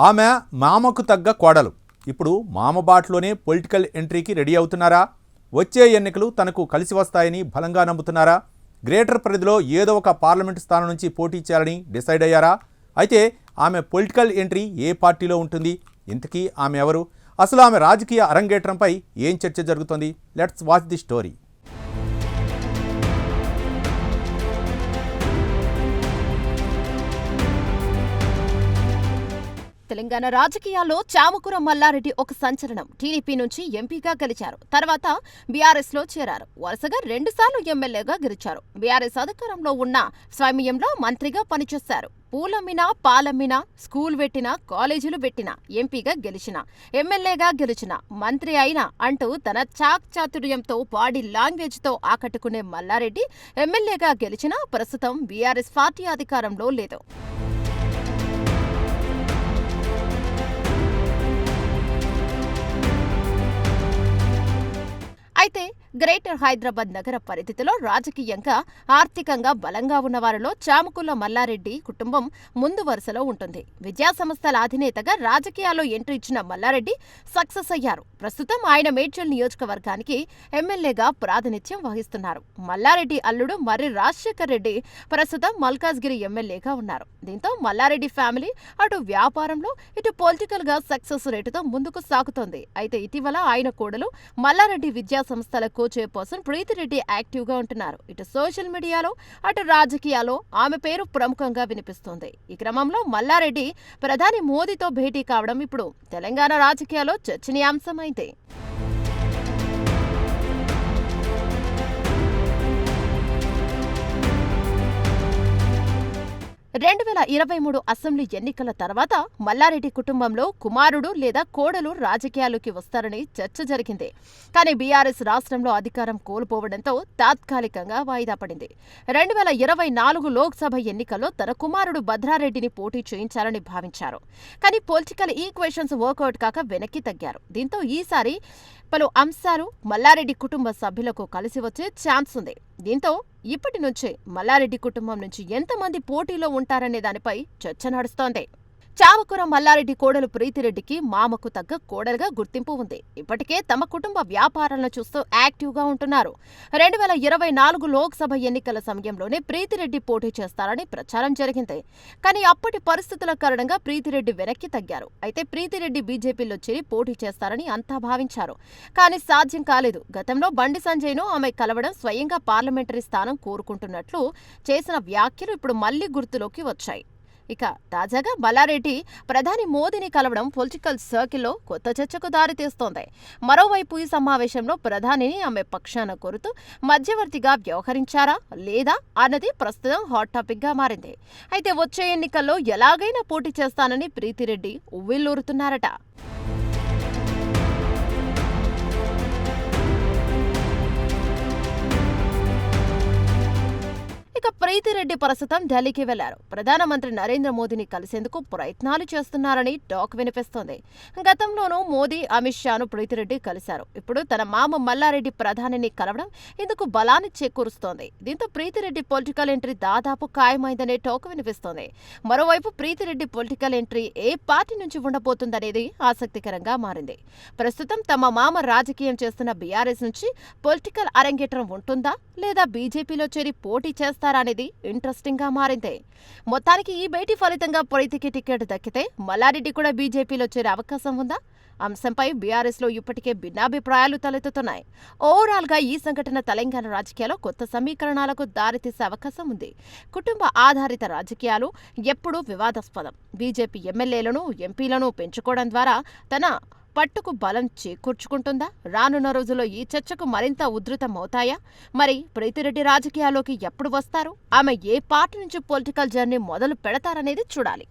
ఆమె మామకు తగ్గ కోడలు. ఇప్పుడు మామ బాటలోనే పొలిటికల్ ఎంట్రీకి రెడీ అవుతున్నారా? వచ్చే ఎన్నికలు తనకు కలిసి వస్తాయని బలంగా నమ్ముతున్నారా? గ్రేటర్ పరిధిలో ఏదో ఒక పార్లమెంటు స్థానం నుంచి పోటీ చేయాలని డిసైడ్ అయ్యారా? అయితే ఆమె పొలిటికల్ ఎంట్రీ ఏ పార్టీలో ఉంటుంది? ఇంతకీ ఆమె ఎవరు? అసలు ఆమె రాజకీయ అరంగేట్రంపై ఏం చర్చ జరుగుతోంది? Let's watch the story. Telangana రాజకీయాల్లో చామకూర మల్లారెడ్డి ఒక సంచలనం. టీడీపీ నుంచి ఎంపీగా గెలిచారు. తర్వాత బీఆర్ఎస్ లో చేరారు. వరుసగా 2 సార్లు ఎమ్మెల్యేగా గెలిచారు. బీఆర్ఎస్ అధికారంలో ఉన్న సమయంలో మంత్రిగా పనిచేశారు. పూలమ్మినా పాలమ్మినా, స్కూల్ పెట్టినా, కాలేజీలు పెట్టినా, ఎంపీగా గెలిచినా, ఎమ్మెల్యేగా గెలిచినా, మంత్రి అయినా అంటూ తన చాతుర్యంతో బాడీ లాంగ్వేజ్ తో ఆకట్టుకునే మల్లారెడ్డి ఎమ్మెల్యేగా గెలిచినా ప్రస్తుతం బీఆర్ఎస్ పార్టీ అధికారంలో లేదు. అయితే గ్రేటర్ హైదరాబాద్ నగర పరిధిలో రాజకీయంగా, ఆర్థికంగా బలంగా ఉన్న వారిలో చామకూర మల్లారెడ్డి కుటుంబం ముందు వరుసలో ఉంటుంది. విద్యా సంస్థల అధినేతగా రాజకీయాల్లో ఎంట్రీ ఇచ్చిన మల్లారెడ్డి సక్సెస్ అయ్యారు. ప్రస్తుతం ఆయన మేడ్చల్ నియోజకవర్గానికి ఎమ్మెల్యేగా ప్రాతినిధ్యం వహిస్తున్నారు. మల్లారెడ్డి అల్లుడు మర్రి రాజశేఖర్ రెడ్డి ప్రస్తుతం మల్కాజ్గిరి ఎమ్మెల్యేగా ఉన్నారు. దీంతో మల్లారెడ్డి ఫ్యామిలీ అటు వ్యాపారంలో, ఇటు పొలిటికల్ గా సక్సెస్ రేటుతో ముందుకు సాగుతోంది. అయితే ఇటీవల ఆయన కోడలు మల్లారెడ్డి విద్యా సంస్థల చైర్పర్సన్ ప్రీతిరెడ్డి యాక్టివ్ గా ఉంటున్నారు. ఇటు సోషల్ మీడియాలో, అటు రాజకీయాల్లో ఆమె పేరు ప్రముఖంగా వినిపిస్తోంది. ఈ క్రమంలో మల్లారెడ్డి ప్రధాని మోదీతో భేటీ కావడం ఇప్పుడు తెలంగాణ రాజకీయాల్లో చర్చనీయాంశమైంది. 2023 అసెంబ్లీ ఎన్నికల తర్వాత మల్లారెడ్డి కుటుంబంలో కుమారుడు లేదా కోడలు రాజకీయాల్లోకి వస్తారని చర్చ జరిగింది. కానీ బీఆర్ఎస్ రాష్ట్రంలో అధికారం కోల్పోవడంతో తాత్కాలికంగా వాయిదా పడింది. 2024 లోక్సభ ఎన్నికల్లో తన కుమారుడు భద్రారెడ్డిని పోటీ చేయించాలని భావించారు. కానీ పొలిటికల్ ఈక్వేషన్స్ వర్కౌట్ కాక వెనక్కి తగ్గారు. దీంతో ఈసారి పలు అంశాలు మల్లారెడ్డి కుటుంబ సభ్యులకు కలిసి వచ్చే ఛాన్స్ ఉంది. దీంతో ఇప్పటి నుంచే మల్లారెడ్డి కుటుంబం నుంచి ఎంతమంది పోటీలో ఉంటారనే దానిపై చర్చ నడుస్తోంది. చామకూర మల్లారెడ్డి కోడలు ప్రీతిరెడ్డికి మామకు తగ్గ కోడలుగా గుర్తింపు ఉంది. ఇప్పటికే తమ కుటుంబ వ్యాపారాలను చూస్తూ యాక్టివ్గా ఉంటున్నారు. 2024 లోక్సభ ఎన్నికల సమయంలోనే ప్రీతిరెడ్డి పోటీ చేస్తారని ప్రచారం జరిగింది. కానీ అప్పటి పరిస్థితుల కారణంగా ప్రీతిరెడ్డి వెనక్కి తగ్గారు. అయితే ప్రీతిరెడ్డి బీజేపీలో చేరి పోటీ చేస్తారని అంతా భావించారు. కానీ సాధ్యం కాలేదు. గతంలో బండి సంజయ్ను ఆమె కలవడం, స్వయంగా పార్లమెంటరీ స్థానం కోరుకుంటున్నట్లు చేసిన వ్యాఖ్యలు ఇప్పుడు మళ్లీ గుర్తులోకి వచ్చాయి. ఇక తాజాగా మల్లారెడ్డి ప్రధాని మోదీని కలవడం పొలిటికల్ సర్కిల్లో కొత్త చర్చకు దారితీస్తోంది. మరోవైపు ఈ సమావేశంలో ప్రధానిని ఆమె పక్షాన కోరుతూ మధ్యవర్తిగా వ్యవహరించారా లేదా అన్నది ప్రస్తుతం హాట్ టాపిక్ గా మారింది. అయితే వచ్చే ఎన్నికల్లో ఎలాగైనా పోటీ చేస్తానని ప్రీతిరెడ్డి ఉవ్విళ్లూరుతున్నారట. ఇక ప్రీతిరెడ్డి ప్రస్తుతం ఢిల్లీకి వెళ్లారు. ప్రధానమంత్రి నరేంద్ర మోదీని కలిసేందుకు ప్రయత్నాలు చేస్తున్నారని టాక్ వినిపిస్తోంది. గతంలోనూ మోదీ, అమిత్ షాను ప్రీతిరెడ్డి కలిశారు. ఇప్పుడు తన మామ మల్లారెడ్డి ప్రధానిని కలవడం ఇందుకు బలాన్ని చేకూరుస్తోంది. దీంతో ప్రీతిరెడ్డి పొలిటికల్ ఎంట్రీ దాదాపు ఖాయమైందనే టాక్ వినిపిస్తోంది. మరోవైపు ప్రీతిరెడ్డి పొలిటికల్ ఎంట్రీ ఏ పార్టీ నుంచి ఉండబోతుందనేది ఆసక్తికరంగా మారింది. ప్రస్తుతం తమ మామ రాజకీయం చేస్తున్న బీఆర్ఎస్ నుంచి పొలిటికల్ అరంగేట్రం ఉంటుందా లేదా బీజేపీలో చేరి పోటీ చేస్తారా అనేది ఇంట్రెస్టింగ్ గా మారింది. మొత్తానికి ఈ భేటీ ఫలితంగా ప్రీతికి టికెట్ దక్కితే మల్లారెడ్డి కూడా బీజేపీలో చేరే అవకాశం ఉందా? అంశంపై బీఆర్ఎస్ లో ఇప్పటికే భిన్నాభిప్రాయాలు తలెత్తుతున్నాయి. ఓవరాల్ గా ఈ సంఘటన తెలంగాణ రాజకీయాల్లో కొత్త సమీకరణాలకు దారితీసే అవకాశం ఉంది. కుటుంబ ఆధారిత రాజకీయాలు ఎప్పుడూ వివాదాస్పదం. బీజేపీ ఎమ్మెల్యేలను, ఎంపీలను పెంచుకోవడం ద్వారా తన పట్టుకు బలం చేకూర్చుకుంటుందా? రానున్న రోజుల్లో ఈ చర్చకు మరింత ఉధృతమవుతాయా? మరి ప్రీతిరెడ్డి రాజకీయాల్లోకి ఎప్పుడు వస్తారు? ఆమె ఏ పార్టీ నుంచి పొలిటికల్ జర్నీ మొదలు పెడతారనేది చూడాలి.